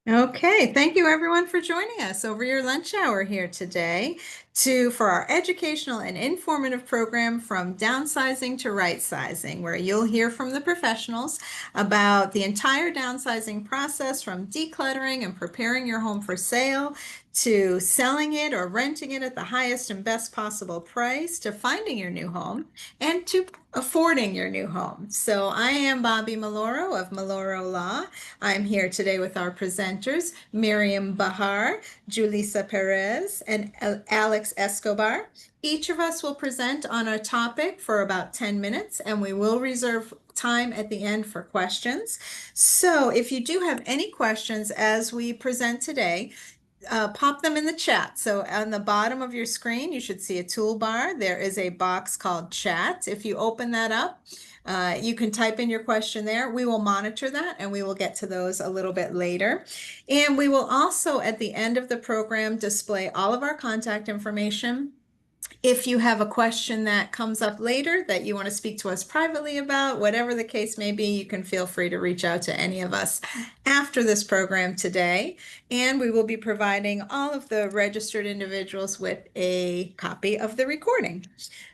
Okay, thank you everyone for joining us over your lunch hour here today for our educational and informative program from Downsizing to Rightsizing, where you'll hear from the professionals about the entire downsizing process from decluttering and preparing your home for sale to selling it or renting it at the highest and best possible price to finding your new home and to affording your new home. So I am Bobbi Meloro of Meloro Law. I'm here today with our presenters, Miriam Bahar, Julissa Perez, and Alex Escobar. Each of us will present on a topic for about 10 minutes, and we will reserve time at the end for questions. So if you do have any questions as we present today, pop them in the chat. So on the bottom of your screen, you should see a toolbar. There is a box called chat. If you open that up, you can type in your question there. We will monitor that and we will get to those a little bit later. And we will also, at the end of the program, display all of our contact information. If you have a question that comes up later that you want to speak to us privately about, whatever the case may be, you can feel free to reach out to any of us after this program today. And we will be providing all of the registered individuals with a copy of the recording.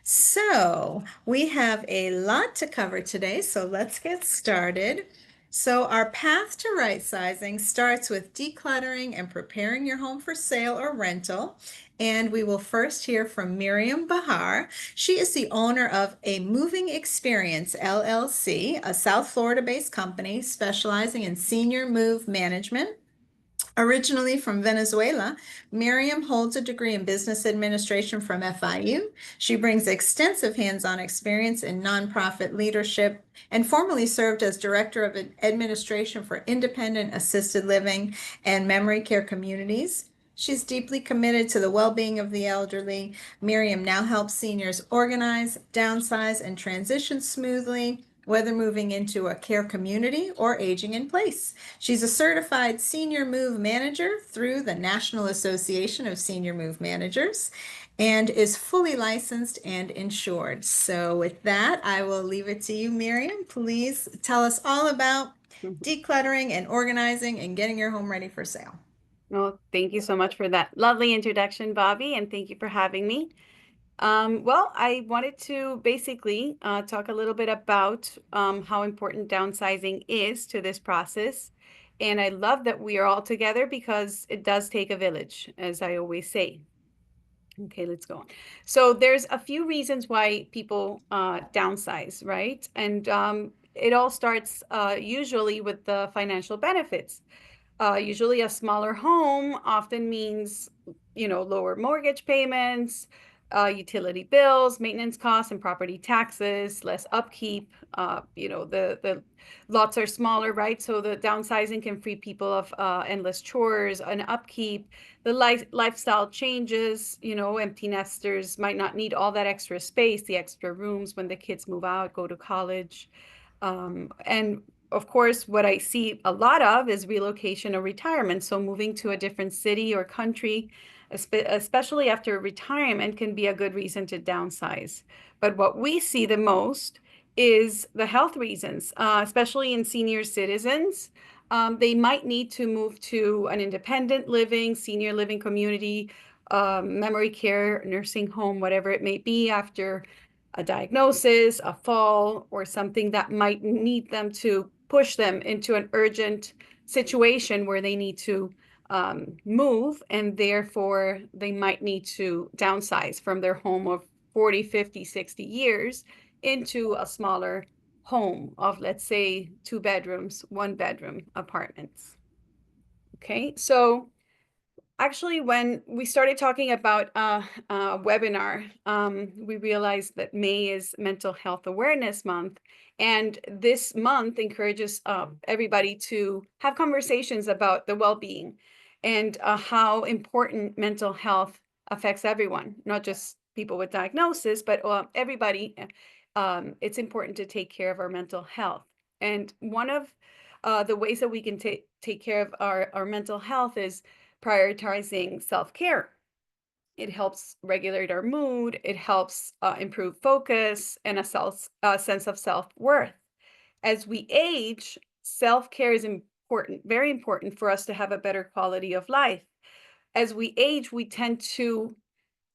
So we have a lot to cover today, so let's get started. So our path to right sizing starts with decluttering and preparing your home for sale or rental. And we will first hear from Miriam Bahar. She is the owner of A Moving Experience LLC, a South Florida-based company specializing in senior move management. Originally from Venezuela, Miriam holds a degree in business administration from FIU. She brings extensive hands-on experience in nonprofit leadership and formerly served as director of administration for independent assisted living and memory care communities. She's deeply committed to the well-being of the elderly. Miriam now helps seniors organize, downsize, and transition smoothly, whether moving into a care community or aging in place. She's a certified senior move manager through the National Association of Senior Move Managers and is fully licensed and insured. So with that, I will leave it to you, Miriam. Please tell us all about decluttering and organizing and getting your home ready for sale. Well, thank you so much for that lovely introduction, Bobbi, and thank you for having me. Well, I wanted to basically talk a little bit about how important downsizing is to this process. And I love that we are all together because it does take a village, as I always say. Okay, let's go on. So there's a few reasons why people downsize, right? And it all starts usually with the financial benefits. Usually a smaller home often means, lower mortgage payments, utility bills, maintenance costs, and property taxes, less upkeep. The lots are smaller, right? So the downsizing can free people of endless chores and upkeep. The lifestyle changes, empty nesters might not need all that extra space, the extra rooms when the kids move out, go to college. And of course, what I see a lot of is relocation or retirement. So moving to a different city or country, especially after retirement, can be a good reason to downsize. But what we see the most is the health reasons, especially in senior citizens. They might need to move to an independent living, senior living community, memory care, nursing home, whatever it may be after a diagnosis, a fall, or something that might need them to push them into an urgent situation where they need to move, and therefore they might need to downsize from their home of 40, 50, 60 years into a smaller home of, let's say, 2 bedrooms, 1 bedroom apartments. Okay, so actually, when we started talking about a webinar, we realized that May is Mental Health Awareness Month. And this month encourages everybody to have conversations about the well-being and how important mental health affects everyone, not just people with diagnosis, but everybody. It's important to take care of our mental health. And one of the ways that we can take care of our mental health is prioritizing self-care. It helps regulate our mood. It helps improve focus and a sense of self-worth. As we age, self-care is important, very important for us to have a better quality of life. As we age, we tend to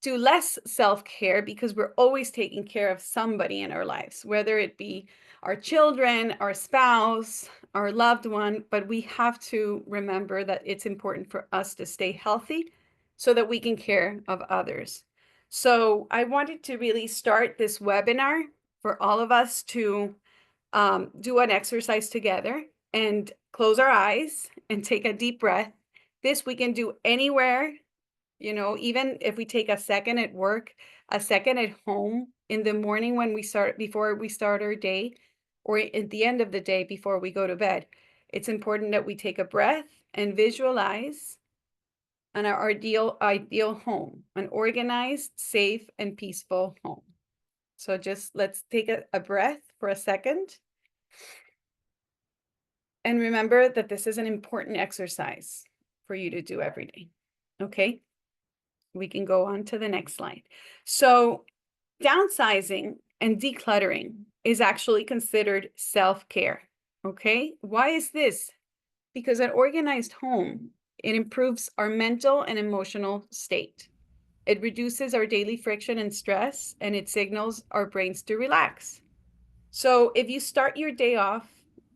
do less self-care because we're always taking care of somebody in our lives, whether it be our children, our spouse, our loved one. But we have to remember that it's important for us to stay healthy so that we can care of others. So I wanted to really start this webinar for all of us to do an exercise together and close our eyes and take a deep breath. This we can do anywhere, even if we take a second at work, a second at home, in the morning when we start, before we start our day, or at the end of the day before we go to bed. It's important that we take a breath and visualize our ideal home, an organized, safe, and peaceful home. So just let's take a breath for a second. And remember that this is an important exercise for you to do every day. Okay? We can go on to the next slide. So downsizing and decluttering is actually considered self-care. Okay? Why is this? Because an organized home, it improves our mental and emotional state. It reduces our daily friction and stress, and it signals our brains to relax. So if you start your day off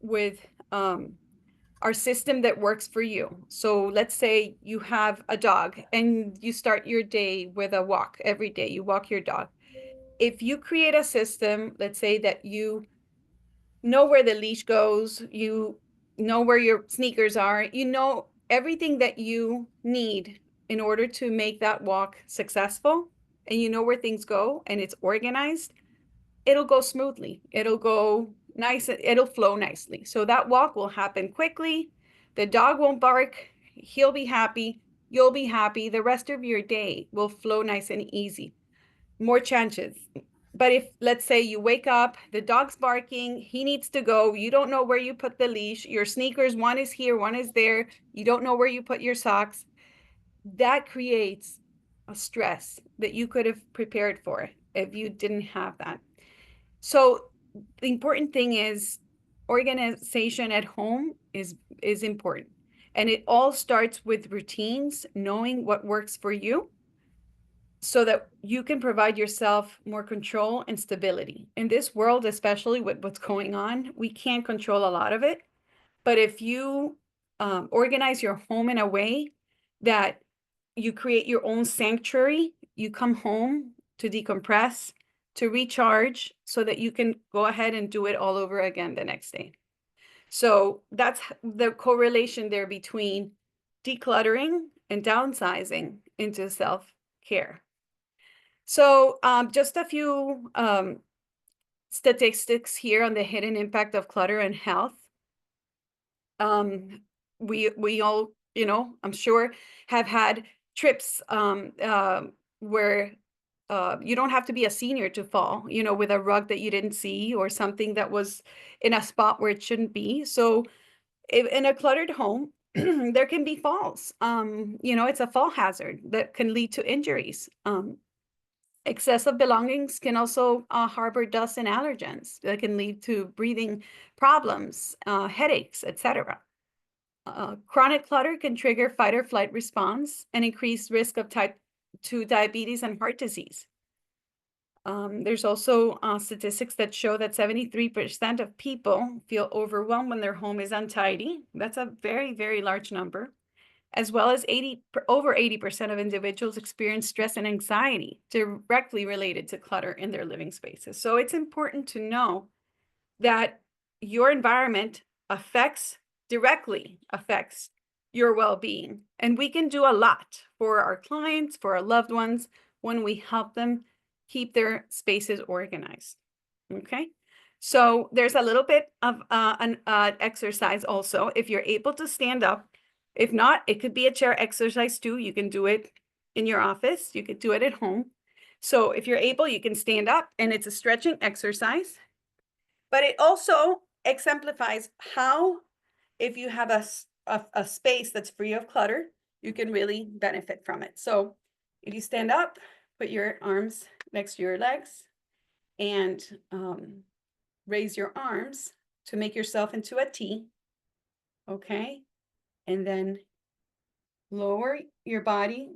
with our system that works for you. So let's say you have a dog and you start your day with a walk every day. You walk your dog. If you create a system, let's say that you know where the leash goes, you know where your sneakers are, you know everything that you need in order to make that walk successful, and you know where things go and it's organized, it'll go smoothly. It'll go nice. It'll flow nicely. So that walk will happen quickly. The dog won't bark. He'll be happy. You'll be happy. The rest of your day will flow nice and easy. More chances. But if, let's say, you wake up, the dog's barking, he needs to go, you don't know where you put the leash, your sneakers, one is here, one is there, you don't know where you put your socks, that creates a stress that you could have prepared for if you didn't have that. So the important thing is organization at home is important. And it all starts with routines, knowing what works for you so that you can provide yourself more control and stability. In this world, especially with what's going on, we can't control a lot of it. But if you organize your home in a way that you create your own sanctuary, you come home to decompress, to recharge, so that you can go ahead and do it all over again the next day. So that's the correlation there between decluttering and downsizing into self-care. So just a few statistics here on the hidden impact of clutter and health. We all, I'm sure, have had trips where you don't have to be a senior to fall, with a rug that you didn't see or something that was in a spot where it shouldn't be. So in a cluttered home, there can be falls. It's a fall hazard that can lead to injuries. Excessive belongings can also harbor dust and allergens that can lead to breathing problems, headaches, etc. Chronic clutter can trigger fight or flight response and increase risk of type 2 diabetes and heart disease. There's also statistics that show that 73% of people feel overwhelmed when their home is untidy. That's a very, very large number. As well as over 80% of individuals experience stress and anxiety directly related to clutter in their living spaces. So it's important to know that your environment directly affects your well-being. And we can do a lot for our clients, for our loved ones, when we help them keep their spaces organized. Okay? So there's a little bit of an exercise also. If you're able to stand up, if not, it could be a chair exercise too. You can do it in your office. You could do it at home. So if you're able, you can stand up, and it's a stretching exercise. But it also exemplifies how, if you have a space that's free of clutter, you can really benefit from it. So if you stand up, put your arms next to your legs and raise your arms to make yourself into a T. Okay. And then lower your body.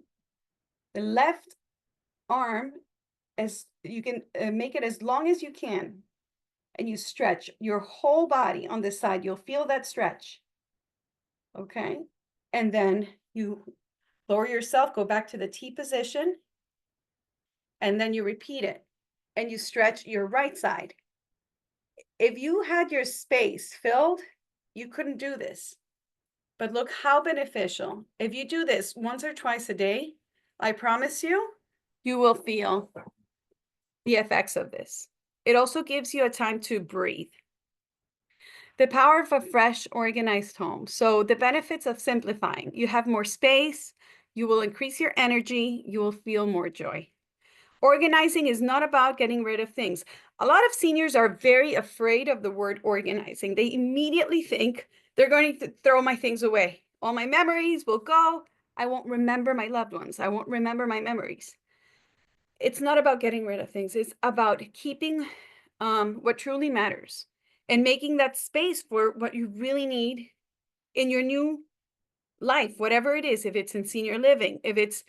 The left arm, as you can make it as long as you can. And you stretch your whole body on this side. You'll feel that stretch. Okay. And then you lower yourself, go back to the T position, and then you repeat it. And you stretch your right side. If you had your space filled, you couldn't do this. But look how beneficial. If you do this once or twice a day, I promise you, you will feel the effects of this. It also gives you a time to breathe. The power of a fresh, organized home. So the benefits of simplifying. You have more space, you will increase your energy, you will feel more joy. Organizing is not about getting rid of things. A lot of seniors are very afraid of the word organizing. They immediately think they're going to throw my things away. All my memories will go. I won't remember my loved ones. I won't remember my memories. It's not about getting rid of things. It's about keeping what truly matters and making that space for what you really need in your new life, whatever it is, if it's in senior living, if it's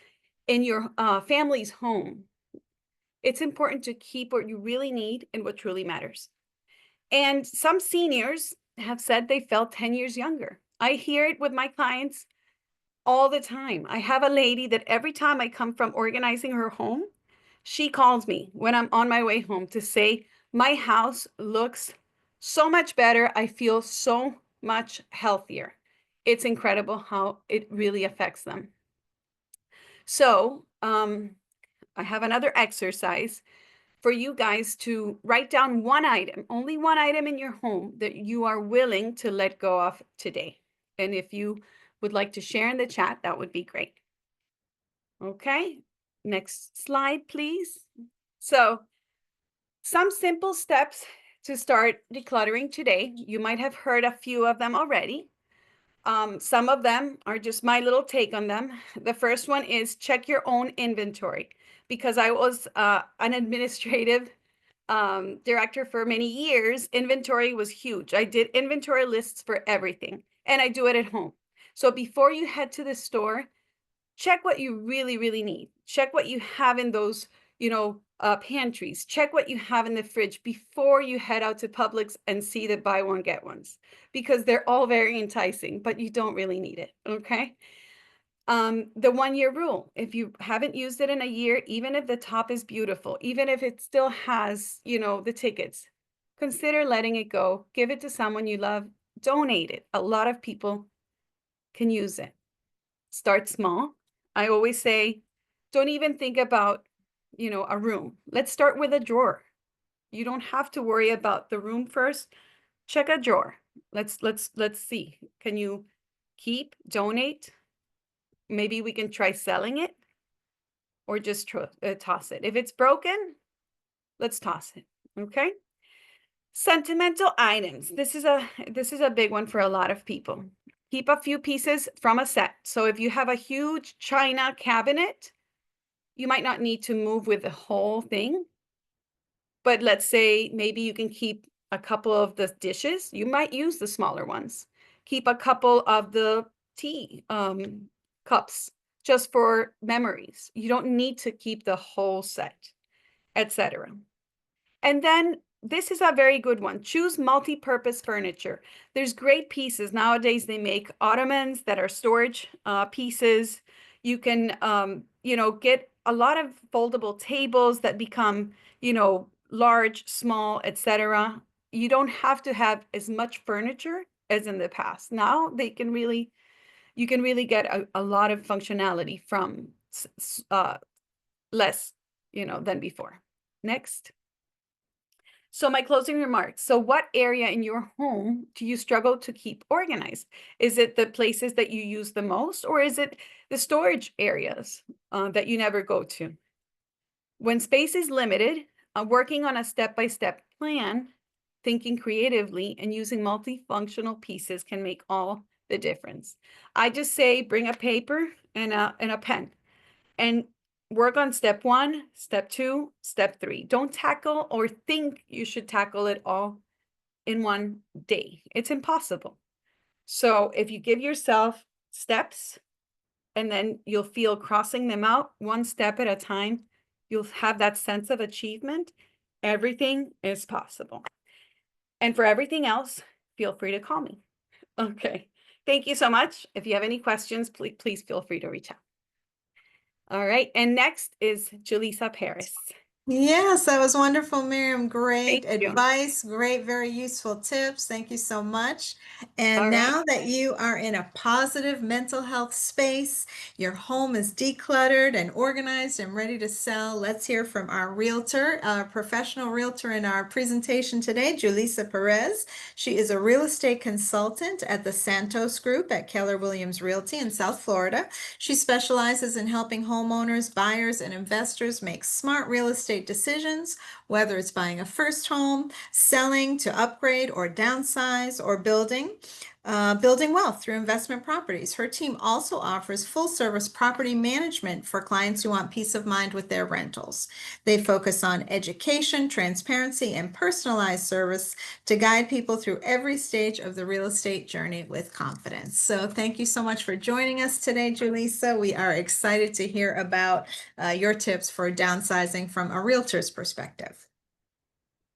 in your family's home. It's important to keep what you really need and what truly matters. And some seniors have said they felt 10 years younger. I hear it with my clients all the time. I have a lady that every time I come from organizing her home, she calls me when I'm on my way home to say, my house looks so much better. I feel so much healthier. It's incredible how it really affects them. So I have another exercise for you guys to write down one item, only one item in your home that you are willing to let go of today. And if you would like to share in the chat, that would be great. Okay, next slide, please. So some simple steps to start decluttering today. You might have heard a few of them already. Some of them are just my little take on them. The first one is check your own inventory, because I was an administrative director for many years. Inventory was huge. I did inventory lists for everything, and I do it at home. So before you head to the store, check what you really, really need. Check what you have in those, pantries. Check what you have in the fridge before you head out to Publix and see the buy one, get ones, because they're all very enticing, but you don't really need it, okay? The 1-year rule. If you haven't used it in a year, even if the top is beautiful, even if it still has, the tickets, consider letting it go. Give it to someone you love. Donate it. A lot of people can use it. Start small. I always say, don't even think about, a room. Let's start with a drawer. You don't have to worry about the room first. Check a drawer. Let's see. Can you keep, donate? Maybe we can try selling it or just toss it. If it's broken, let's toss it. Okay. Sentimental items. This is a big one for a lot of people. Keep a few pieces from a set. So if you have a huge china cabinet, you might not need to move with the whole thing. But let's say maybe you can keep a couple of the dishes. You might use the smaller ones. Keep a couple of the tea cups just for memories. You don't need to keep the whole set, etc. And then this is a very good one. Choose multi-purpose furniture. There's great pieces. Nowadays, they make ottomans that are storage pieces. You can, get a lot of foldable tables that become, large, small, etc. You don't have to have as much furniture as in the past. Now you can really get a lot of functionality from less, than before. Next. So my closing remarks. So what area in your home do you struggle to keep organized? Is it the places that you use the most, or is it the storage areas that you never go to? When space is limited, working on a step-by-step plan, thinking creatively, and using multifunctional pieces can make all the difference. I just say bring a paper and a pen and work on step 1, step 2, step 3. Don't tackle or think you should tackle it all in one day. It's impossible. So if you give yourself steps and then you'll feel crossing them out one step at a time, you'll have that sense of achievement. Everything is possible. And for everything else, feel free to call me. Okay. Thank you so much. If you have any questions, please feel free to reach out. All right. And next is Julissa Perez. Yes, that was wonderful, Miriam. Great Thank you. advice, great, very useful tips. Thank you so much. And All right. now that you are in a positive mental health space, your home is decluttered and organized and ready to sell, let's hear from our realtor, our professional realtor in our presentation today, Julissa Perez. She is a real estate consultant at the Santos Group at Keller Williams Realty in South Florida. She specializes in helping homeowners, buyers, and investors make smart real estate decisions, whether it's buying a first home, selling to upgrade or downsize, or building wealth through investment properties. Her team also offers full service property management for clients who want peace of mind with their rentals. They focus on education, transparency, and personalized service to guide people through every stage of the real estate journey with confidence. So thank you so much for joining us today, Julissa. We are excited to hear about your tips for downsizing from a realtor's perspective.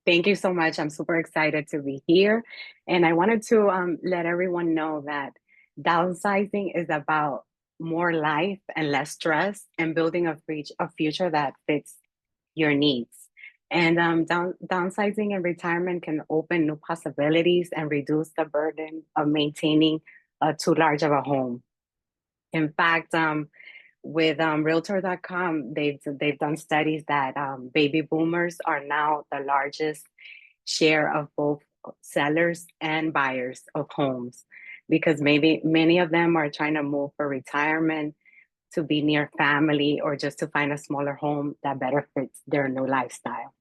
Thank you so much. I'm super excited to be here. And I wanted to let everyone know that downsizing is about more life and less stress and building a future that fits your needs. And downsizing and retirement can open new possibilities and reduce the burden of maintaining too large of a home. In fact, with Realtor.com, they've done studies that baby boomers are now the largest share of both sellers and buyers of homes, because maybe many of them are trying to move for retirement, to be near family, or just to find a smaller home that better fits their new lifestyle.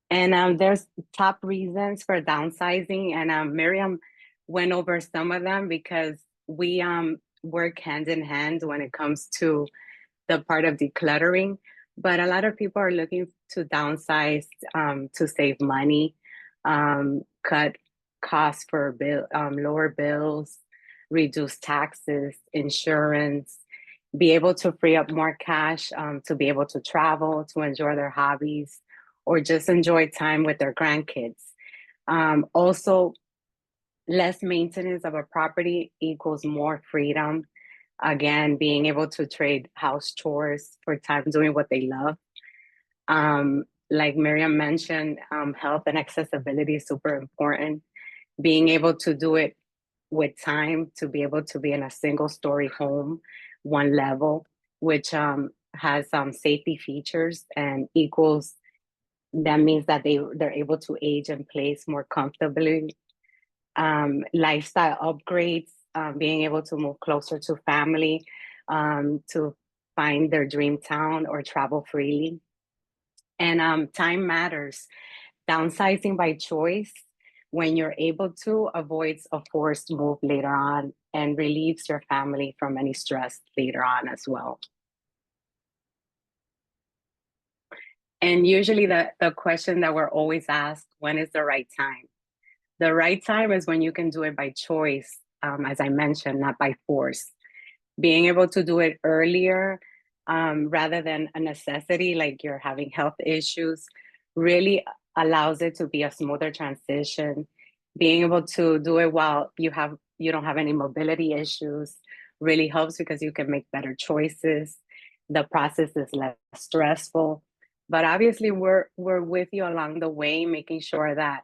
And there's top reasons for downsizing, and Miriam went over some of them because we work hand in hand when it comes to the part of decluttering. But a lot of people are looking to downsize to save money, cut costs for lower bills, reduce taxes, insurance, be able to free up more cash to be able to travel, to enjoy their hobbies, or just enjoy time with their grandkids. Also, less maintenance of a property equals more freedom. Again, being able to trade house chores for time doing what they love. Like Miriam mentioned, health and accessibility is super important. Being able to do it with time, to be able to be in a single story home, one level, which has safety features and equals, that means that they're able to age in place more comfortably. Lifestyle upgrades, being able to move closer to family, to find their dream town or travel freely. And time matters. Downsizing by choice, when you're able to, avoids a forced move later on and relieves your family from any stress later on as well. And usually the question that we're always asked, when is the right time? The right time is when you can do it by choice, as I mentioned, not by force. Being able to do it earlier, rather than a necessity, like you're having health issues, really allows it to be a smoother transition. Being able to do it while you don't have any mobility issues really helps, because you can make better choices. The process is less stressful. But obviously, we're with you along the way, making sure that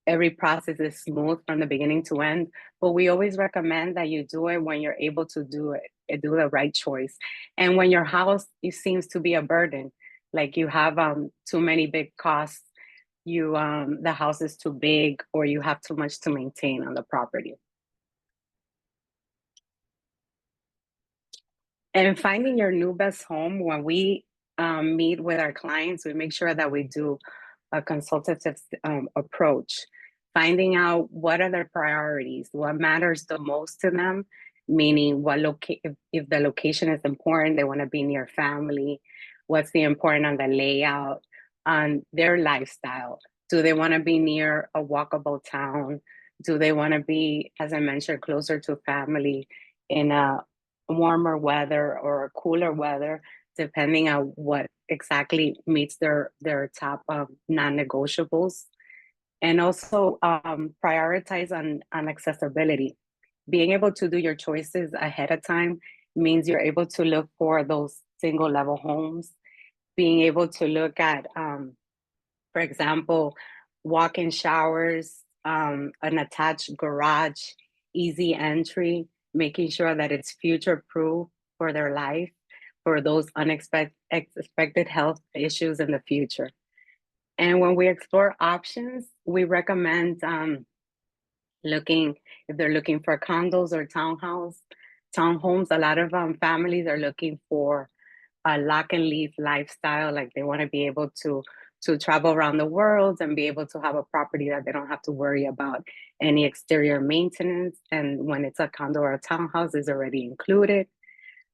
every process is smooth from the beginning to end. But we always recommend that you do it when you're able to do it, do the right choice. And when your house, it seems to be a burden, like you have too many big costs, the house is too big, or you have too much to maintain on the property. And finding your new best home, when we meet with our clients, we make sure that we do a consultative approach, finding out what are their priorities, what matters the most to them, meaning if the location is important, they want to be near family, what's the important on the layout, on their lifestyle. Do they want to be near a walkable town? Do they want to be, as I mentioned, closer to family in a warmer weather or cooler weather, depending on what exactly meets their top non-negotiables? And also prioritize on accessibility. Being able to do your choices ahead of time means you're able to look for those single level homes, being able to look at for example, walk-in showers, an attached garage, easy entry, making sure that it's future-proof for their life, for those unexpected health issues in the future. And when we explore options, we recommend looking, if they're looking for condos or townhomes, a lot of families are looking for a lock and leave lifestyle. Like they want to be able to travel around the world and be able to have a property that they don't have to worry about any exterior maintenance. And when it's a condo or a townhouse, is already included.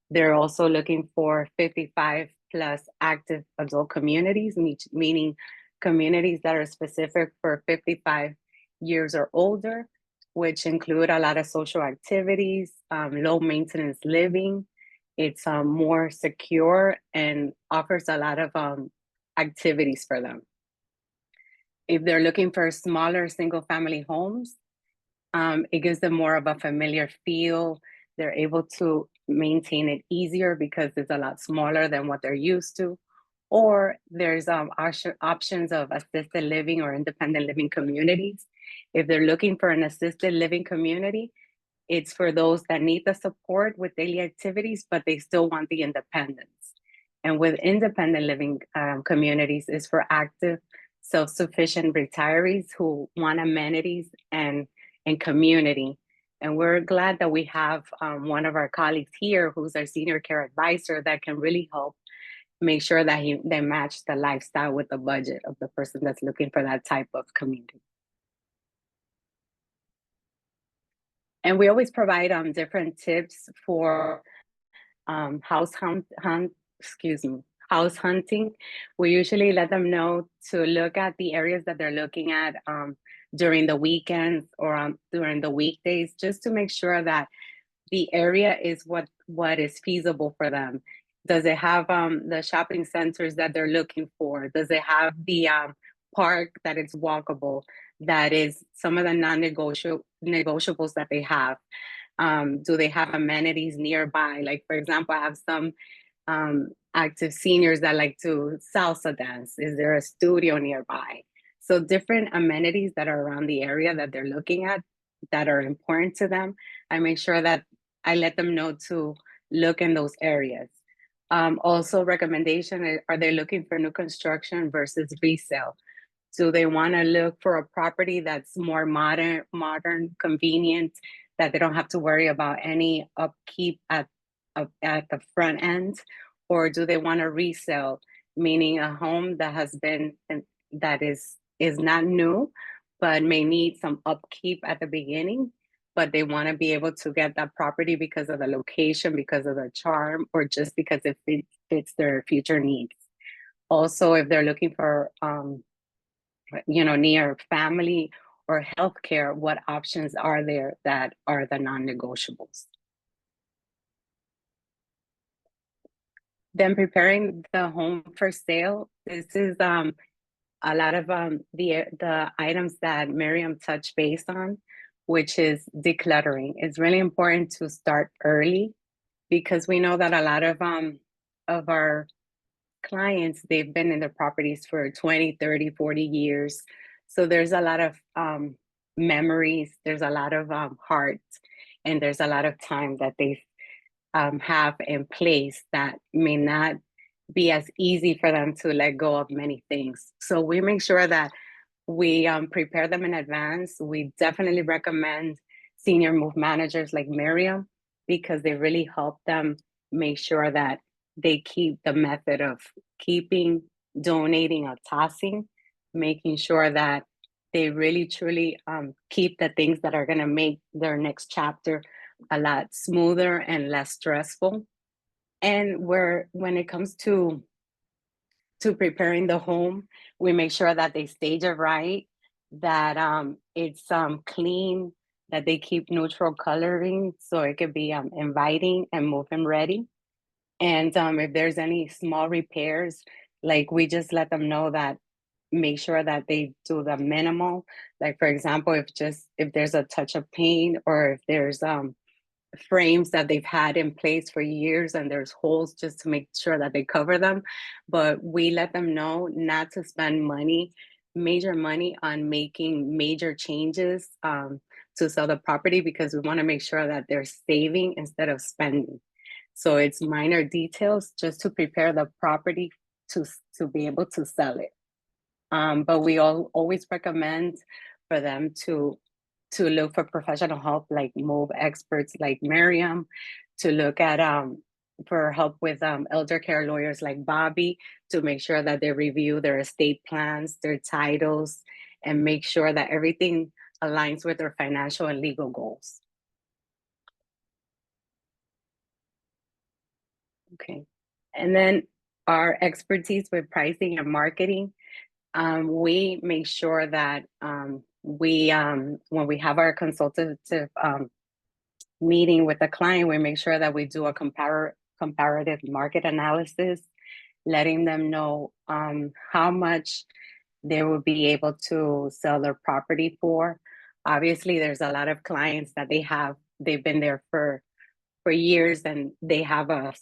They're also looking for 55 plus active adult communities, meaning communities that are specific for 55 years or older, which include a lot of social activities, low maintenance living. It's more secure and offers a lot of activities for them. If they're looking for smaller single family homes, it gives them more of a familiar feel. They're able to maintain it easier because it's a lot smaller than what they're used to. Or there's options of assisted living or independent living communities. If they're looking for an assisted living community, it's for those that need the support with daily activities, but they still want the independence. And with independent living communities is for active, self-sufficient retirees who want amenities and community. And we're glad that we have one of our colleagues here who's our senior care advisor that can really help make sure that they match the lifestyle with the budget of the person that's looking for that type of community. And we always provide different tips for house hunting. We usually let them know to look at the areas that they're looking at during the weekends or during the weekdays, just to make sure that the area is what is feasible for them. Does it have the shopping centers that they're looking for? Does it have the park that is walkable? That is some of the non-negotiables that they have. Do they have amenities nearby? Like, for example, I have some active seniors that like to salsa dance. Is there a studio nearby? So different amenities that are around the area that they're looking at that are important to them. I make sure that I let them know to look in those areas. Also recommendation, are they looking for new construction versus resale? Do they want to look for a property that's more modern, convenient, that they don't have to worry about any upkeep at the front end? Or do they want to resell, meaning a home that has been, that is not new, but may need some upkeep at the beginning, but they want to be able to get that property because of the location, because of the charm, or just because it fits their future needs? Also, if they're looking for near family or healthcare, what options are there that are the non-negotiables? Then preparing the home for sale. This is a lot of the items that Miriam touched base on, which is decluttering. It's really important to start early because we know that a lot of our clients, they've been in their properties for 20, 30, 40 years. So there's a lot of memories, there's a lot of heart, and there's a lot of time that they have in place that may not be as easy for them to let go of many things. So we make sure that we prepare them in advance. We definitely recommend senior move managers like Miriam because they really help them make sure that they keep the method of keeping, donating, or tossing, making sure that they really truly keep the things that are going to make their next chapter a lot smoother and less stressful. And when it comes to to preparing the home. We make sure that they stage it right, that it's clean, that they keep neutral coloring so it could be inviting and move-in ready. And if there's any small repairs, like we just let them know that, make sure that they do the minimal. Like for example, if there's a touch of paint, or if there's frames that they've had in place for years and there's holes, just to make sure that they cover them. But we let them know not to spend major money on making major changes to sell the property, because we want to make sure that they're saving instead of spending. So it's minor details just to prepare the property to be able to sell it. But we always recommend for them to look for professional help, like move experts like Miriam, to look at for help with elder care lawyers like Bobbi, to make sure that they review their estate plans, their titles, and make sure that everything aligns with their financial and legal goals. Okay. And then our expertise with pricing and marketing. We make sure that when we have our consultative meeting with the client, we make sure that we do a comparative market analysis, letting them know how much they will be able to sell their property for. Obviously, there's a lot of clients that they've been there for years, and they have a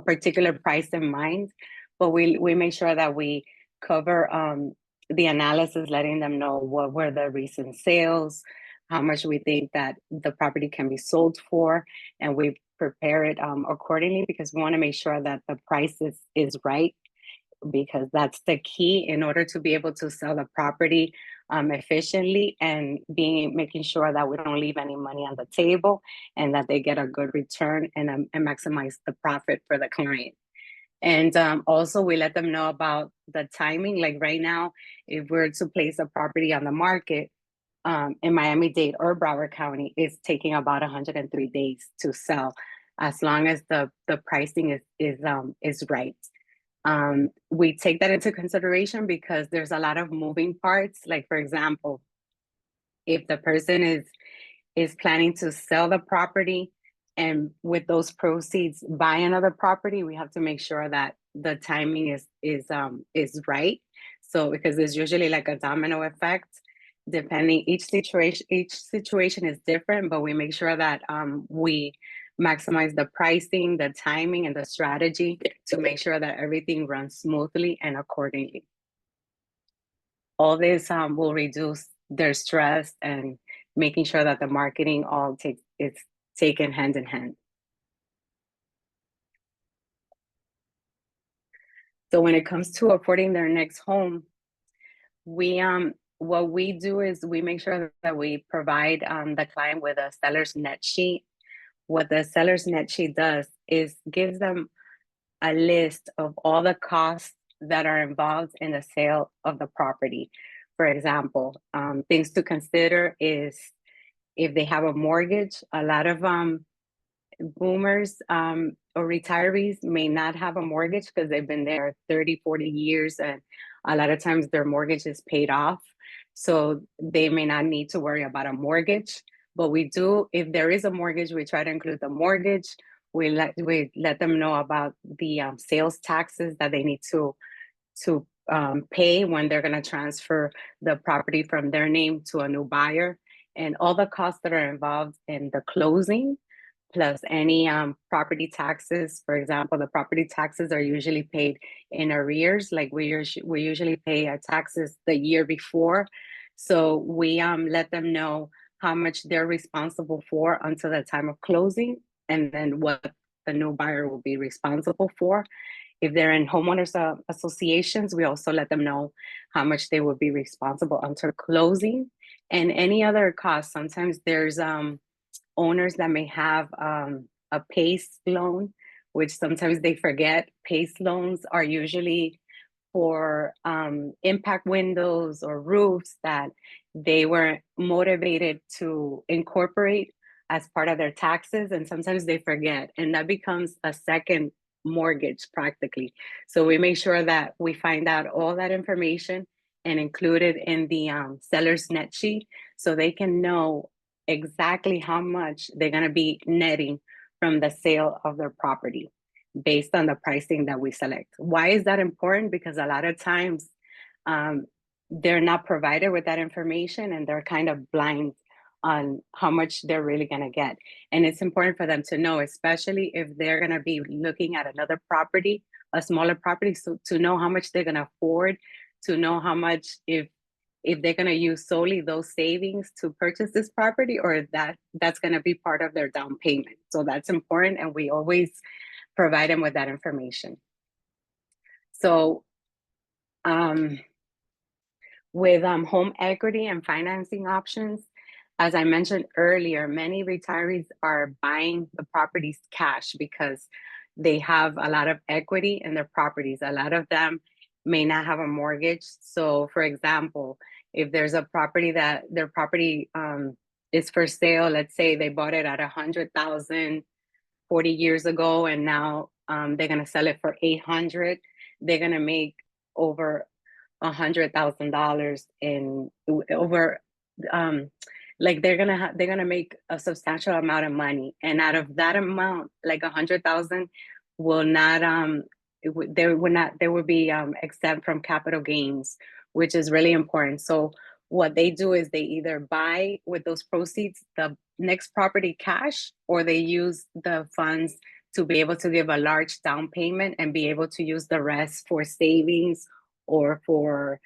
particular price in mind. But we make sure that we cover the analysis, letting them know what were the recent sales, how much we think that the property can be sold for, and we prepare it accordingly, because we want to make sure that the price is right, because that's the key in order to be able to sell the property efficiently, and making sure that we don't leave any money on the table, and that they get a good return, and maximize the profit for the client. And also we let them know about the timing. Like right now, if we're to place a property on the market in Miami-Dade or Broward County, it's taking about 103 days to sell, as long as the pricing is right. We take that into consideration because there's a lot of moving parts. Like for example, if the person is planning to sell the property and with those proceeds buy another property, we have to make sure that the timing is right. So because there's usually like a domino effect, depending, each situation is different, but we make sure that we maximize the pricing, the timing, and the strategy to make sure that everything runs smoothly and accordingly. All this will reduce their stress, and making sure that the marketing is taken hand in hand. So when it comes to affording their next home, what we do is we make sure that we provide the client with a seller's net sheet. What the seller's net sheet does is gives them a list of all the costs that are involved in the sale of the property. For example, things to consider is if they have a mortgage. A lot of boomers or retirees may not have a mortgage because they've been there 30, 40 years, and a lot of times their mortgage is paid off. So they may not need to worry about a mortgage. But we do, if there is a mortgage, we try to include the mortgage. We let them know about the sales taxes that they need to pay when they're going to transfer the property from their name to a new buyer, and all the costs that are involved in the closing, plus any property taxes. For example, the property taxes are usually paid in arrears. Like we usually pay our taxes the year before. So we let them know how much they're responsible for until the time of closing, and then what the new buyer will be responsible for. If they're in homeowners associations, we also let them know how much they will be responsible until closing, and any other costs. Sometimes there's owners that may have a PACE loan, which sometimes they forget. PACE loans are usually for impact windows or roofs that they were motivated to incorporate as part of their taxes, and sometimes they forget, and that becomes a second mortgage practically. So we make sure that we find out all that information and include it in the seller's net sheet so they can know exactly how much they're going to be netting from the sale of their property based on the pricing that we select. Why is that important? Because a lot of times they're not provided with that information and they're kind of blind on how much they're really going to get. And it's important for them to know, especially if they're going to be looking at another property, a smaller property, so to know how much they're going to afford, to know how much, if they're going to use solely those savings to purchase this property, or that's going to be part of their down payment. So that's important, and we always provide them with that information. So with home equity and financing options, as I mentioned earlier, many retirees are buying the properties cash because they have a lot of equity in their properties. A lot of them may not have a mortgage. So for example, if there's a property that their property is for sale, let's say they bought it at 100,000 40 years ago, and now they're gonna sell it for 800, they're gonna make over $100,000 in over like they're gonna make a substantial amount of money, and out of that amount, like 100,000 will not they will be exempt from capital gains, which is really important. So what they do is they either buy with those proceeds the next property cash, or they use the funds to be able to give a large down payment and be able to use the rest for savings or for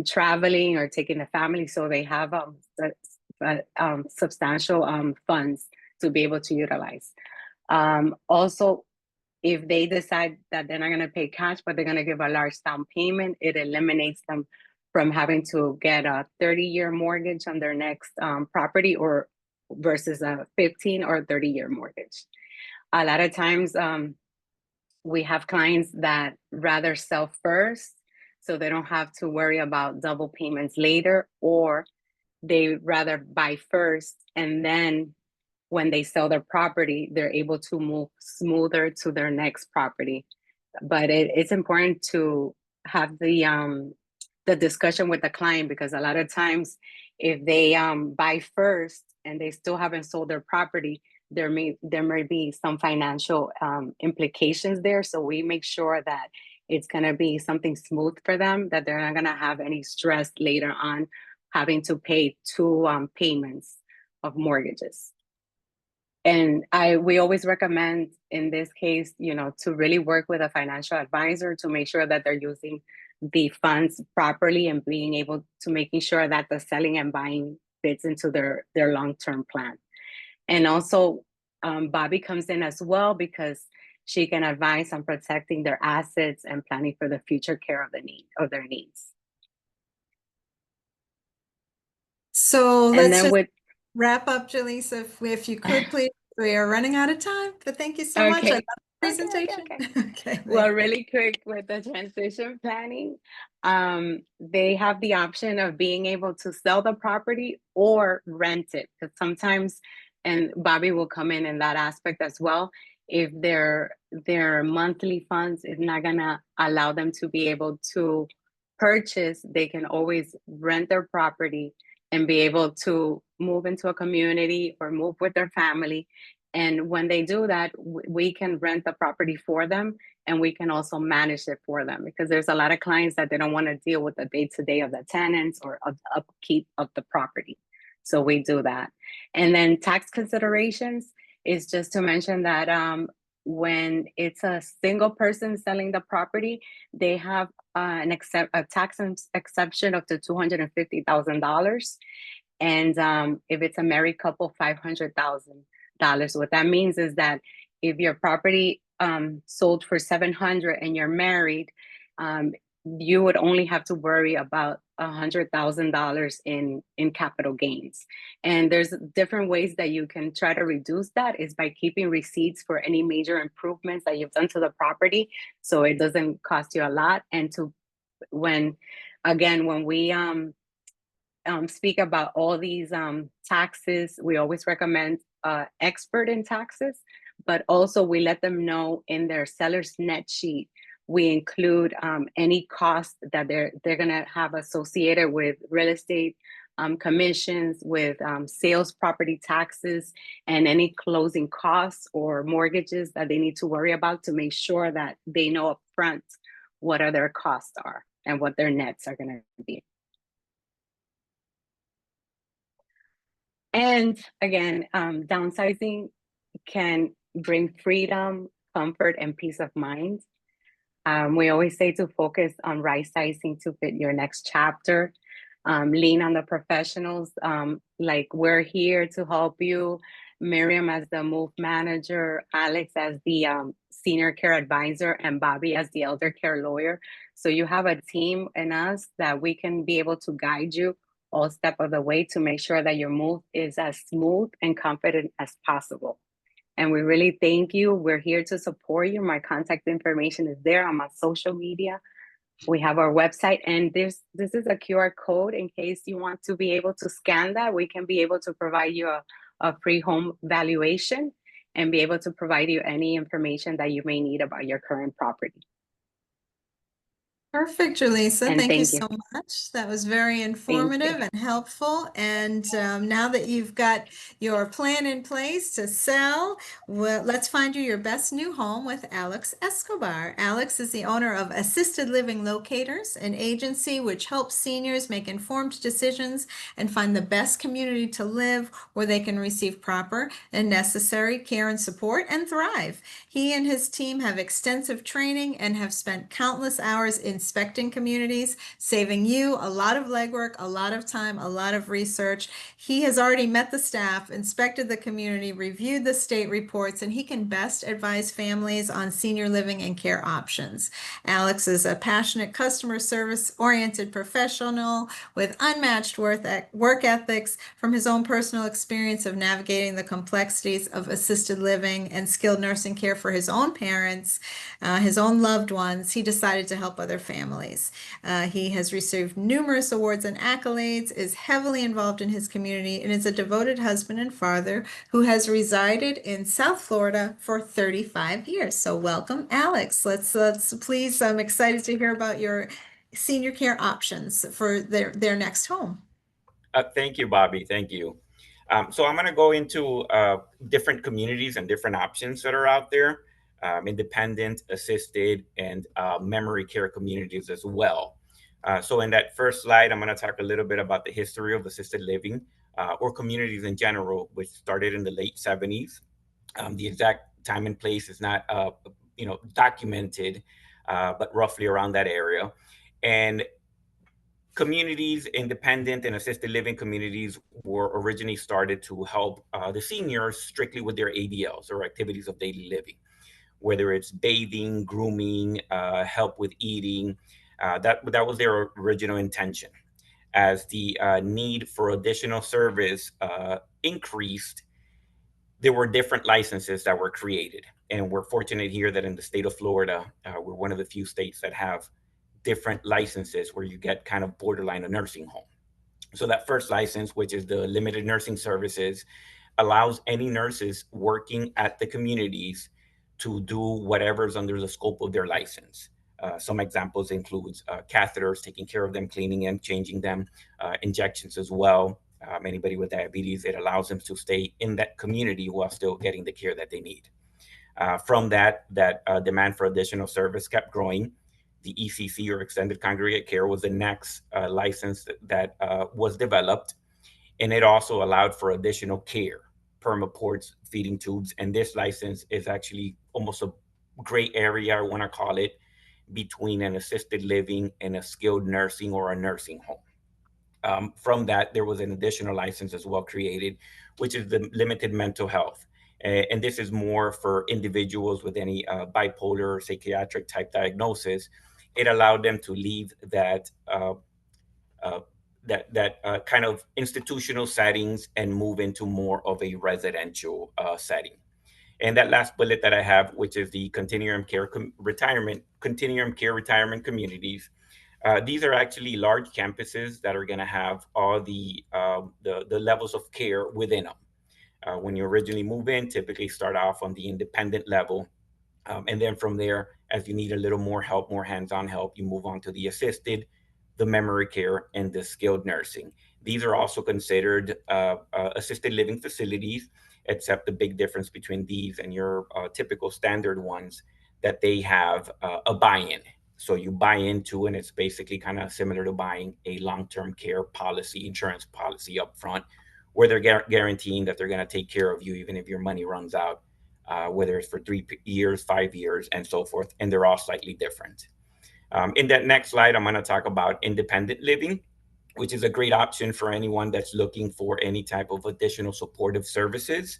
traveling or taking the family. So they have substantial funds to be able to utilize. Also, if they decide that they're not going to pay cash, but they're going to give a large down payment, it eliminates them from having to get a 30-year mortgage on their next property, or versus a 15 or 30-year mortgage. A lot of times we have clients that rather sell first, so they don't have to worry about double payments later, or they rather buy first, and then when they sell their property, they're able to move smoother to their next property. But it's important to have the discussion with the client, because a lot of times if they buy first and they still haven't sold their property, there may be some financial implications there. So we make sure that it's going to be something smooth for them, that they're not going to have any stress later on having to pay two payments of mortgages. And we always recommend in this case, to really work with a financial advisor to make sure that they're using the funds properly and being able to making sure that the selling and buying fits into their long-term plan. And also Bobbi comes in as well, because she can advise on protecting their assets and planning for the future care of their needs. So And let's then just wrap up, Julissa, if you could, please. We are running out of time, but thank you so much. I love the presentation. Okay. Well, really quick with the transition planning, they have the option of being able to sell the property or rent it, because sometimes, and Bobbi will come in that aspect as well, if their monthly funds is not gonna allow them to be able to purchase, they can always rent their property and be able to move into a community or move with their family. And when they do that, we can rent the property for them, and we can also manage it for them, because there's a lot of clients that they don't want to deal with the day-to-day of the tenants or of the upkeep of the property. So we do that. And then tax considerations is just to mention that when it's a single person selling the property, they have a tax exception up to $250,000. And if it's a married couple, $500,000. What that means is that if your property sold for $700,000 and you're married, you would only have to worry about $100,000 in capital gains. And there's different ways that you can try to reduce that, is by keeping receipts for any major improvements that you've done to the property, so it doesn't cost you a lot. And when we speak about all these taxes, we always recommend expert in taxes, but also we let them know in their seller's net sheet, we include any cost that they're gonna have associated with real estate commissions, with sales property taxes, and any closing costs or mortgages that they need to worry about, to make sure that they know upfront what their costs are and what their nets are going to be. And again, downsizing can bring freedom, comfort, and peace of mind. We always say to focus on right sizing to fit your next chapter. Lean on the professionals. Like, we're here to help you. Miriam as the move manager, Alex as the senior care advisor, and Bobbi as the elder care lawyer. So you have a team in us that we can be able to guide you all step of the way to make sure that your move is as smooth and confident as possible. And we really thank you. We're here to support you. My contact information is there on my social media. We have our website, and this is a QR code in case you want to be able to scan that. We can be able to provide you a free home valuation and be able to provide you any information that you may need about your current property. Perfect, Julissa. And Thank you thank you. so much. That was very informative and helpful. And now that you've got your plan in place to sell, well, let's find you your best new home with Alex Escobar. Alex is the owner of Assisted Living Locators, an agency which helps seniors make informed decisions and find the best community to live where they can receive proper and necessary care and support and thrive. He and his team have extensive training and have spent countless hours inspecting communities, saving you a lot of legwork, a lot of time, a lot of research. He has already met the staff, inspected the community, reviewed the state reports, and he can best advise families on senior living and care options. Alex is a passionate customer service-oriented professional with unmatched work ethics from his own personal experience of navigating the complexities of assisted living and skilled nursing care for his own parents, his own loved ones. He decided to help other families. He has received numerous awards and accolades, is heavily involved in his community, and is a devoted husband and father who has resided in South Florida for 35 years. So welcome, Alex. Let's please, I'm excited to hear about your senior care options for their next home. Thank you, Bobbi. Thank you. So I'm going to go into different communities and different options that are out there, independent, assisted, and memory care communities as well. So in that first slide, I'm going to talk a little bit about the history of assisted living or communities in general, which started in the late 70s. The exact time and place is not documented, but roughly around that area. And communities, independent and assisted living communities, were originally started to help the seniors strictly with their ADLs, or activities of daily living, whether it's bathing, grooming, help with eating. That was their original intention. As the need for additional service increased, there were different licenses that were created. And we're fortunate here that in the state of Florida, we're one of the few states that have different licenses where you get kind of borderline a nursing home. So that first license, which is the limited nursing services, allows any nurses working at the communities to do whatever's under the scope of their license. Some examples includes catheters, taking care of them, cleaning them, changing them, injections as well. Anybody with diabetes, it allows them to stay in that community while still getting the care that they need. From that demand for additional service kept growing. The ECC, or Extended Congregate Care, was the next license that was developed, and it also allowed for additional care, permaports, feeding tubes, and this license is actually almost a gray area, I want to call it, between an assisted living and a skilled nursing or a nursing home. From that, there was an additional license as well created, which is the limited mental health. And this is more for individuals with any bipolar or psychiatric type diagnosis. It allowed them to leave that kind of institutional settings and move into more of a residential setting. And that last bullet that I have, which is the continuum care retirement communities. These are actually large campuses that are going to have all the levels of care within them. When you originally move in, typically start off on the independent level. And then from there, as you need a little more help, more hands-on help, you move on to the assisted, the memory care, and the skilled nursing. These are also considered assisted living facilities, except the big difference between these and your typical standard ones that they have a buy-in. So you buy into, and it's basically kind of similar to buying a long-term care policy, insurance policy up front, where they're guaranteeing that they're going to take care of you even if your money runs out, whether it's for 3 years, 5 years, and so forth. And they're all slightly different. In that next slide, I'm going to talk about independent living, which is a great option for anyone that's looking for any type of additional supportive services,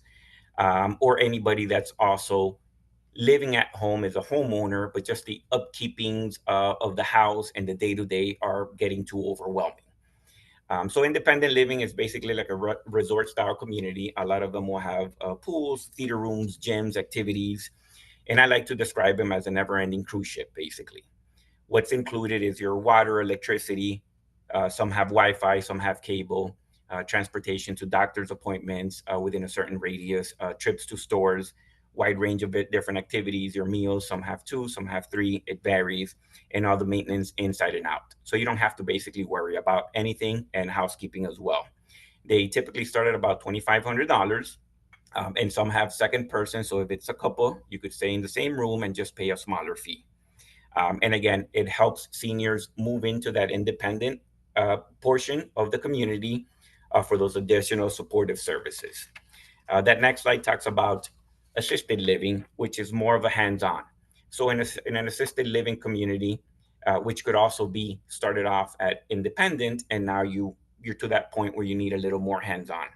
or anybody that's also living at home as a homeowner, but just the upkeepings of the house and the day to day are getting too overwhelming. So independent living is basically like a resort style community. A lot of them will have pools, theater rooms, gyms, activities, and I like to describe them as a never ending cruise ship, basically. What's included is your water, electricity. Some have Wi-Fi, some have cable. Transportation to doctor's appointments within a certain radius. Trips to stores. Wide range of different activities. Your meals. Some have two, some have three. It varies, and all the maintenance inside and out. So you don't have to basically worry about anything, and housekeeping as well. They typically start at about $2,500. And some have second person. So if it's a couple, you could stay in the same room and just pay a smaller fee. And again, it helps seniors move into that independent portion of the community for those additional supportive services. That next slide talks about assisted living, which is more of a hands-on. So in an assisted living community, which could also be started off at independent, and now you're to that point where you need a little more hands-on.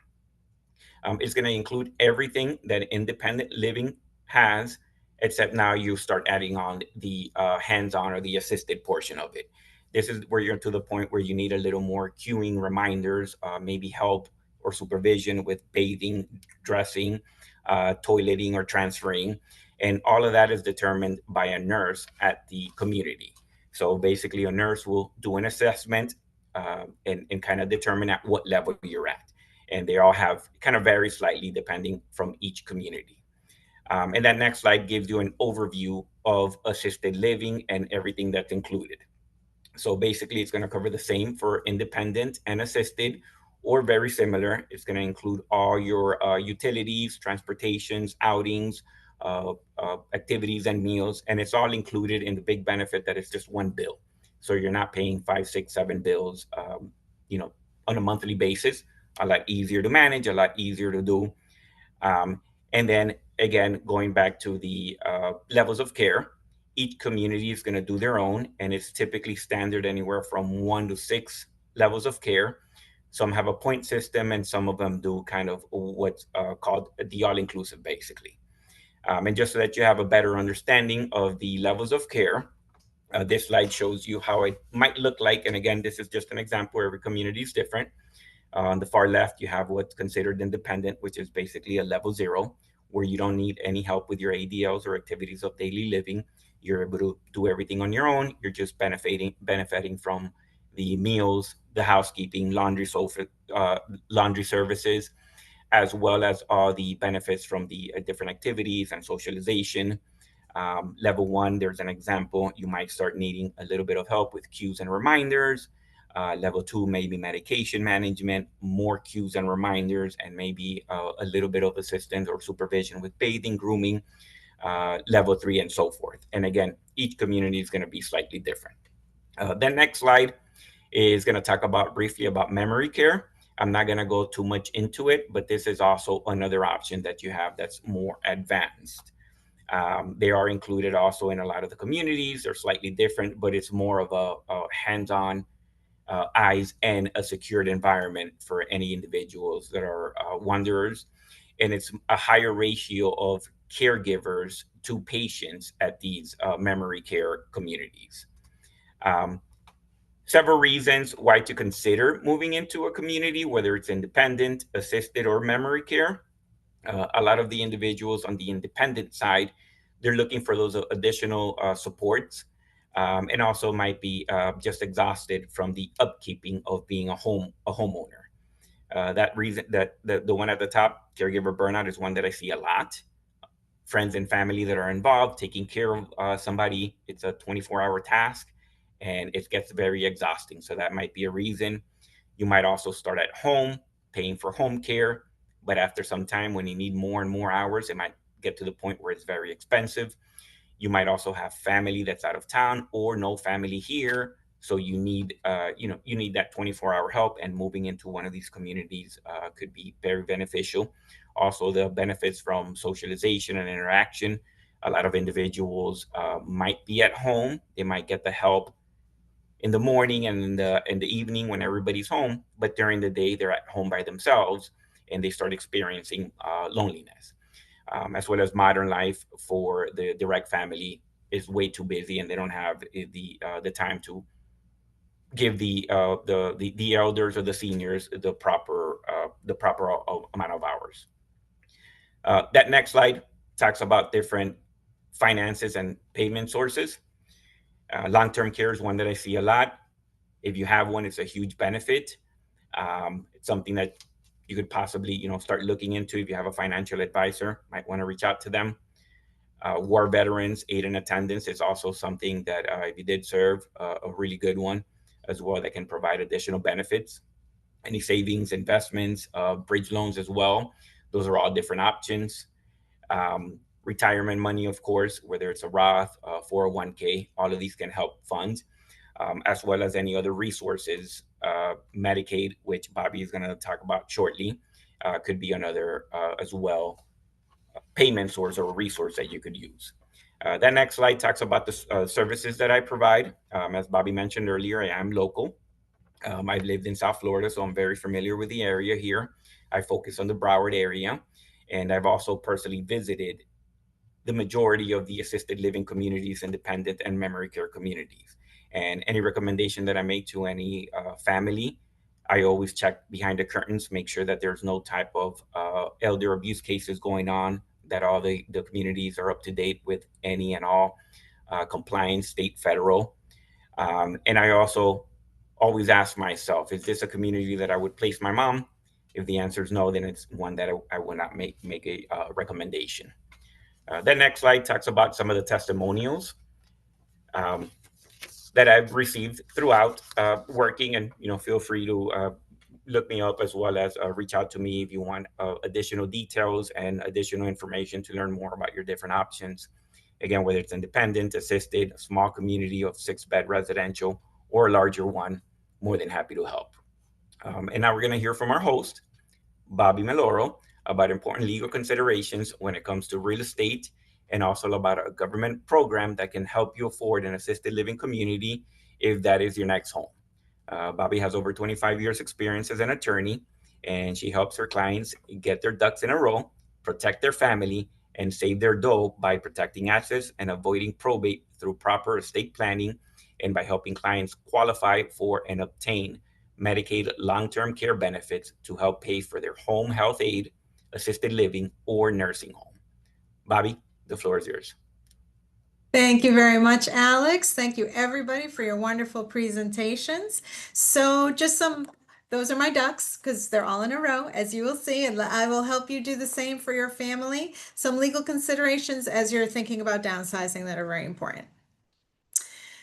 It's going to include everything that independent living has, except now you start adding on the hands-on or the assisted portion of it. This is where you're to the point where you need a little more cueing reminders, maybe help or supervision with bathing, dressing, toileting, or transferring. And all of that is determined by a nurse at the community. So basically, a nurse will do an assessment and kind of determine at what level you're at. And they all have kind of vary slightly depending from each community. And that next slide gives you an overview of assisted living and everything that's included. So basically, it's going to cover the same for independent and assisted, or very similar. It's going to include all your utilities, transportations, outings, activities, and meals. And it's all included in the big benefit that it's just one bill. So you're not paying 5, 6, 7 bills, on a monthly basis. A lot easier to manage, a lot easier to do. Um, and then again, going back to the levels of care, each community is going to do their own, and it's typically standard anywhere from 1 to 6 levels of care. Some have a point system, and some of them do kind of what's called the all-inclusive, basically. And just so that you have a better understanding of the levels of care, this slide shows you how it might look like. And again, this is just an example. Every community is different. On the far left, you have what's considered independent, which is basically a level 0, where you don't need any help with your ADLs or activities of daily living. You're able to do everything on your own. You're just benefiting from the meals, the housekeeping, laundry services, as well as all the benefits from the different activities and socialization. Level 1, there's an example. You might start needing a little bit of help with cues and reminders. Level 2, maybe medication management, more cues and reminders, and maybe a little bit of assistance or supervision with bathing, grooming. Level 3, and so forth. And again, each community is going to be slightly different. The next slide is going to talk briefly about memory care. I'm not going to go too much into it, but this is also another option that you have that's more advanced. They are included also in a lot of the communities. They're slightly different, but it's more of a hands-on eyes and a secured environment for any individuals that are wanderers. And it's a higher ratio of caregivers to patients at these memory care communities. Several reasons why to consider moving into a community, whether it's independent, assisted, or memory care. A lot of the individuals on the independent side, they're looking for those additional supports, and also might be just exhausted from the upkeeping of being a homeowner. That reason that the one at the top, caregiver burnout, is one that I see a lot. Friends and family that are involved, taking care of somebody, it's a 24-hour task and it gets very exhausting. So that might be a reason. You might also start at home, paying for home care, but after some time, when you need more and more hours, it might get to the point where it's very expensive. You might also have family that's out of town or no family here, so you need you need that 24-hour help, and moving into one of these communities could be very beneficial. Also, the benefits from socialization and interaction. A lot of individuals might be at home. They might get the help in the morning and in the evening when everybody's home, but during the day they're at home by themselves and they start experiencing loneliness. As well as modern life for the direct family is way too busy and they don't have the time to give the elders or the seniors the proper amount of hours. That next slide talks about different finances and payment sources. Long-term care is one that I see a lot. If you have one, it's a huge benefit. It's something that you could possibly start looking into. If you have a financial advisor, might want to reach out to them. War veterans aid and attendance is also something that if you did serve, a really good one as well, that can provide additional benefits. Any savings, investments, bridge loans as well, those are all different options. Retirement money, of course, whether it's a Roth, 401k, all of these can help fund, as well as any other resources. Medicaid, which Bobbi is going to talk about shortly, could be another as well payment source or resource that you could use. That next slide talks about the services that I provide. As Bobbi mentioned earlier, I am local. I've lived in South Florida, so I'm very familiar with the area here. I focus on the Broward area, and I've also personally visited the majority of the assisted living communities, independent and memory care communities. And any recommendation that I make to any family, I always check behind the curtains, make sure that there's no type of elder abuse cases going on, that all the communities are up to date with any and all compliance, state, federal. And I also always ask myself, is this a community that I would place my mom? If the answer is no, then it's one that I will not make a recommendation. The next slide talks about some of the testimonials um, that I've received throughout working, and feel free to look me up as well as reach out to me if you want additional details and additional information to learn more about your different options. Again, whether it's independent, assisted, a small community of 6-bed residential, or a larger one, more than happy to help. And now we're going to hear from our host, Bobbi Meloro, about important legal considerations when it comes to real estate, and also about a government program that can help you afford an assisted living community if that is your next home. Bobbi has over 25 years experience as an attorney, and she helps her clients get their ducks in a row, protect their family, and save their dough by protecting assets and avoiding probate through proper estate planning, and by helping clients qualify for and obtain Medicaid long-term care benefits to help pay for their home health aid, assisted living, or nursing home. Bobbi, the floor is yours. Thank you very much, Alex. Thank you, everybody, for your wonderful presentations. So those are my ducks because they're all in a row, as you will see, and I will help you do the same for your family. Some legal considerations as you're thinking about downsizing that are very important.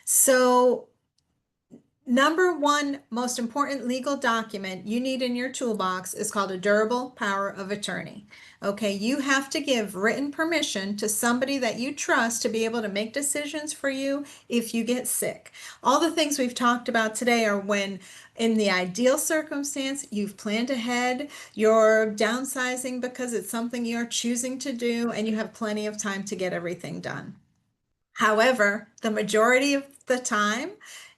So number one most important legal document you need in your toolbox is called a durable power of attorney. Okay, you have to give written permission to somebody that you trust to be able to make decisions for you if you get sick. All the things we've talked about today are when, in the ideal circumstance, you've planned ahead, you're downsizing because it's something you're choosing to do, and you have plenty of time to get everything done. However, the majority of the time,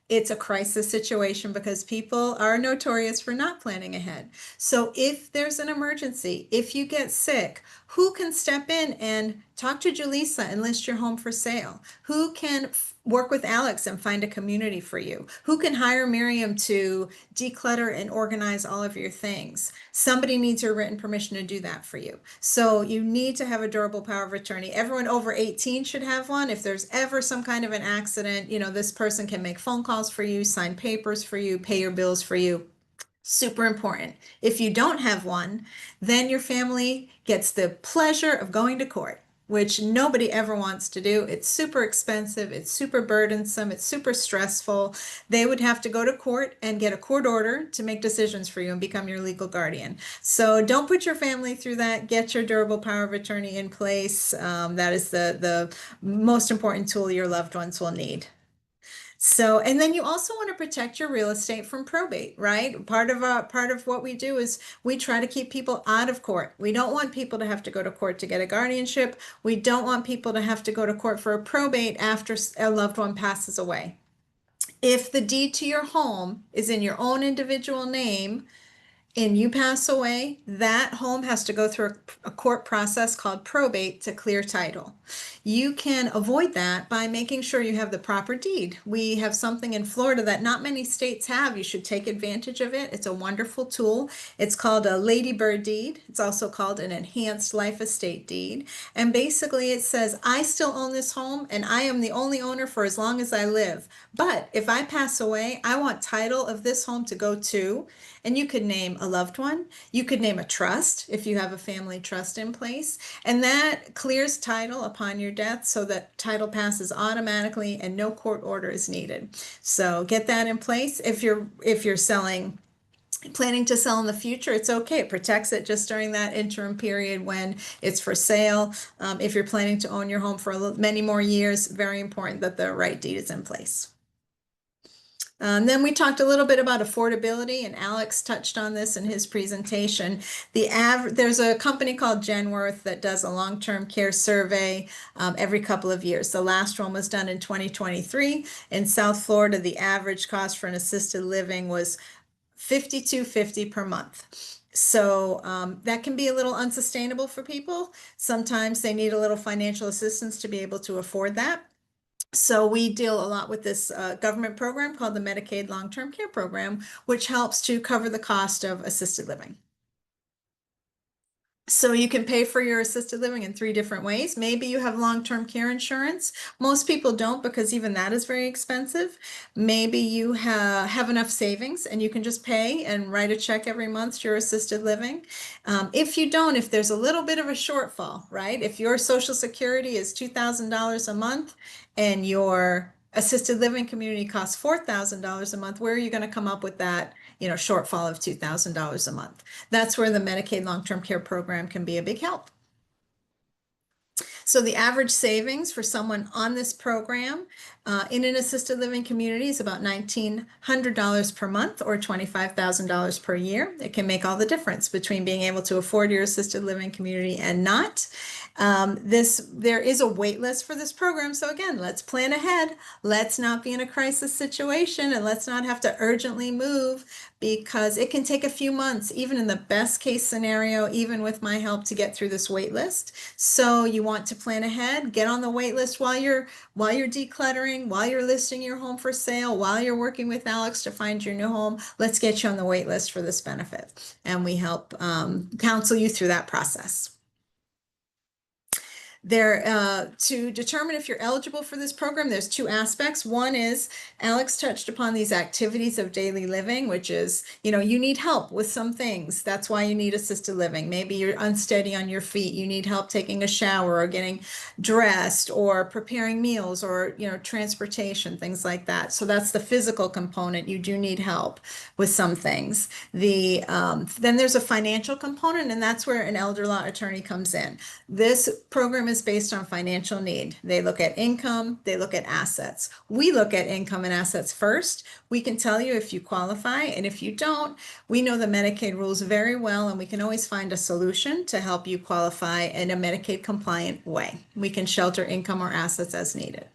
it's a crisis situation because people are notorious for not planning ahead. So if there's an emergency, if you get sick, who can step in and talk to Julissa and list your home for sale? Who can work with Alex and find a community for you? Who can hire Miriam to declutter and organize all of your things? Somebody needs your written permission to do that for you. So you need to have a durable power of attorney. Everyone over 18 should have one. If there's ever some kind of an accident, this person can make phone calls for you, sign papers for you, pay your bills for you. Super important. If you don't have one, then your family gets the pleasure of going to court, which nobody ever wants to do. It's super expensive, it's super burdensome, it's super stressful. They would have to go to court and get a court order to make decisions for you and become your legal guardian. So don't put your family through that. Get your durable power of attorney in place. That is the most important tool your loved ones will need. So, and then you also want to protect your real estate from probate, right? Part of what we do is we try to keep people out of court. We don't want people to have to go to court to get a guardianship. We don't want people to have to go to court for a probate after a loved one passes away. If the deed to your home is in your own individual name, and you pass away, that home has to go through a court process called probate to clear title. You can avoid that by making sure you have the proper deed. We have something in Florida that not many states have. You should take advantage of it. It's a wonderful tool. It's called a ladybird deed. It's also called an enhanced life estate deed. And basically it says, I still own this home and I am the only owner for as long as I live. But if I pass away, I want title of this home to go to, and you could name a loved one. You could name a trust if you have a family trust in place. And that clears title upon your death so that title passes automatically and no court order is needed. So get that in place. If you're planning to sell in the future, it's okay. It protects it just during that interim period when it's for sale. If you're planning to own your home for many more years, very important that the right deed is in place. Then we talked a little bit about affordability, and Alex touched on this in his presentation. There's a company called Genworth that does a long-term care survey every couple of years. The last one was done in 2023. In South Florida, the average cost for an assisted living was $52.50 per month. So that can be a little unsustainable for people. Sometimes they need a little financial assistance to be able to afford that. So we deal a lot with this government program called the Medicaid Long-Term Care Program, which helps to cover the cost of assisted living. So you can pay for your assisted living in 3 different ways. Maybe you have long-term care insurance. Most people don't, because even that is very expensive. Maybe you have enough savings and you can just pay and write a check every month to your assisted living. If you don't, if there's a little bit of a shortfall, right? If your Social Security is $2,000 a month and your assisted living community costs $4,000 a month, where are you going to come up with that, shortfall of $2,000 a month? That's where the Medicaid long-term care program can be a big help. So the average savings for someone on this program in an assisted living community is about $1,900 per month or $25,000 per year. It can make all the difference between being able to afford your assisted living community and not. There is a wait list for this program. So again, let's plan ahead. Let's not be in a crisis situation and let's not have to urgently move, because it can take a few months, even in the best case scenario, even with my help, to get through this wait list. So you want to plan ahead, get on the wait list while you're decluttering, while you're listing your home for sale, while you're working with Alex to find your new home. Let's get you on the wait list for this benefit. And we help counsel you through that process. To determine if you're eligible for this program, there's 2 aspects. One is, Alex touched upon these activities of daily living, which is, you need help with some things. That's why you need assisted living. Maybe you're unsteady on your feet. You need help taking a shower or getting dressed or preparing meals or, transportation, things like that. So that's the physical component. You do need help with some things. Then there's a financial component, and that's where an elder law attorney comes in. This program is based on financial need. They look at income, they look at assets. We look at income and assets first. We can tell you if you qualify, and if you don't, we know the Medicaid rules very well, and we can always find a solution to help you qualify in a Medicaid compliant way. We can shelter income or assets as needed.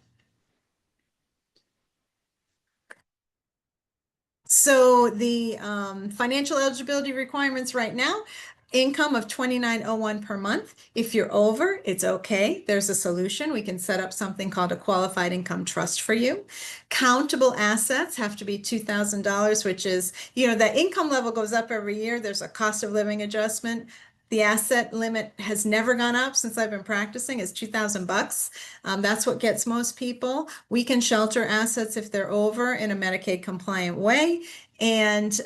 So the financial eligibility requirements right now: income of $2,901 per month. If you're over, it's okay. There's a solution. We can set up something called a qualified income trust for you. Countable assets have to be $2,000, which is, that income level goes up every year. There's a cost of living adjustment. The asset limit has never gone up since I've been practicing. It's $2,000. That's what gets most people. We can shelter assets if they're over in a Medicaid compliant way. And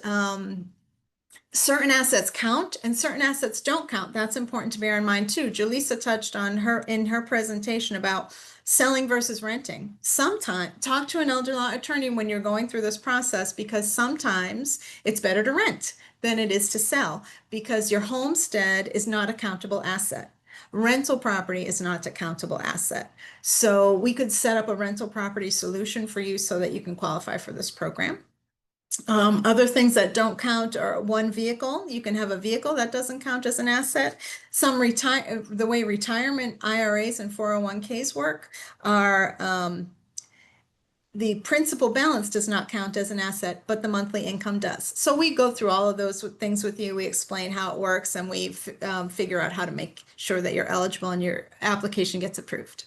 certain assets count and certain assets don't count. That's important to bear in mind too. Julissa touched on in her presentation about selling versus renting. Sometimes talk to an elder law attorney when you're going through this process, because sometimes it's better to rent than it is to sell, because your homestead is not a countable asset. Rental property is not a countable asset. So we could set up a rental property solution for you so that you can qualify for this program. Other things that don't count are one vehicle. You can have a vehicle that doesn't count as an asset. The way retirement IRAs and 401ks work are the principal balance does not count as an asset, but the monthly income does. So we go through all of those things with you. We explain how it works, and we figure out how to make sure that you're eligible and your application gets approved.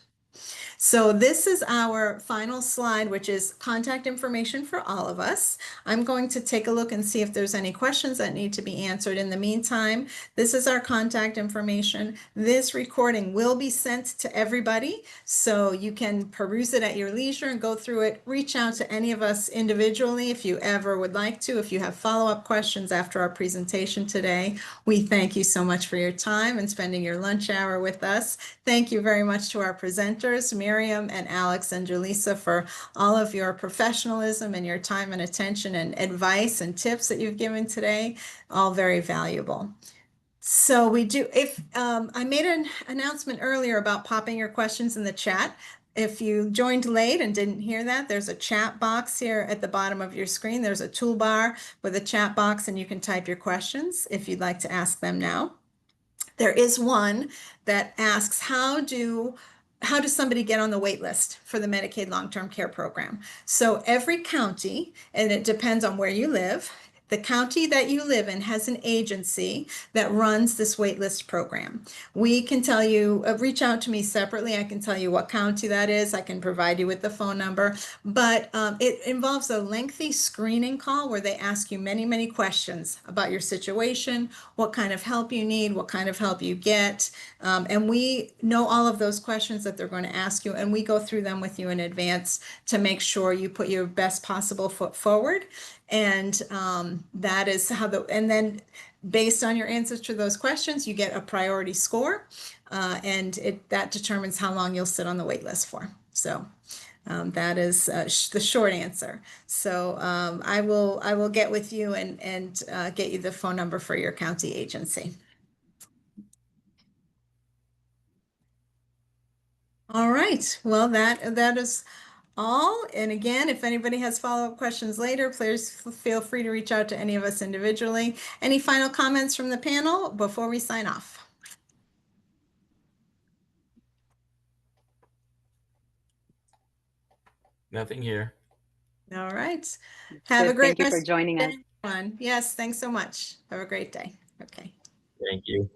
So this is our final slide, which is contact information for all of us. I'm going to take a look and see if there's any questions that need to be answered. In the meantime, this is our contact information. This recording will be sent to everybody, so you can peruse it at your leisure and go through it. Reach out to any of us individually if you ever would like to. If you have follow-up questions after our presentation today, we thank you so much for your time and spending your lunch hour with us. Thank you very much to our presenters, Miriam and Alex and Julissa, for all of your professionalism and your time and attention and advice and tips that you've given today, all very valuable. So I made an announcement earlier about popping your questions in the chat. If you joined late and didn't hear that, there's a chat box here at the bottom of your screen. There's a toolbar with a chat box, and you can type your questions if you'd like to ask them now. There is one that asks, how does somebody get on the wait list for the Medicaid long-term care program? So every county, and it depends on where you live, the county that you live in has an agency that runs this waitlist program. We can tell you, reach out to me separately. I can tell you what county that is. I can provide you with the phone number, but it involves a lengthy screening call where they ask you many, many questions about your situation, what kind of help you need, what kind of help you get. And we know all of those questions that they're going to ask you, and we go through them with you in advance to make sure you put your best possible foot forward. And that is how and then based on your answers to those questions, you get a priority score, and that determines how long you'll sit on the wait list for. So that is the short answer. So I will get with you and get you the phone number for your county agency. All right. Well, that is all. And again, if anybody has follow-up questions later, please feel free to reach out to any of us individually. Any final comments from the panel before we sign off? Nothing here. All right. Have a Good. great Thank you for rest of joining the us. day, everyone. Yes, thanks so much. Have a great day. Okay. Thank you.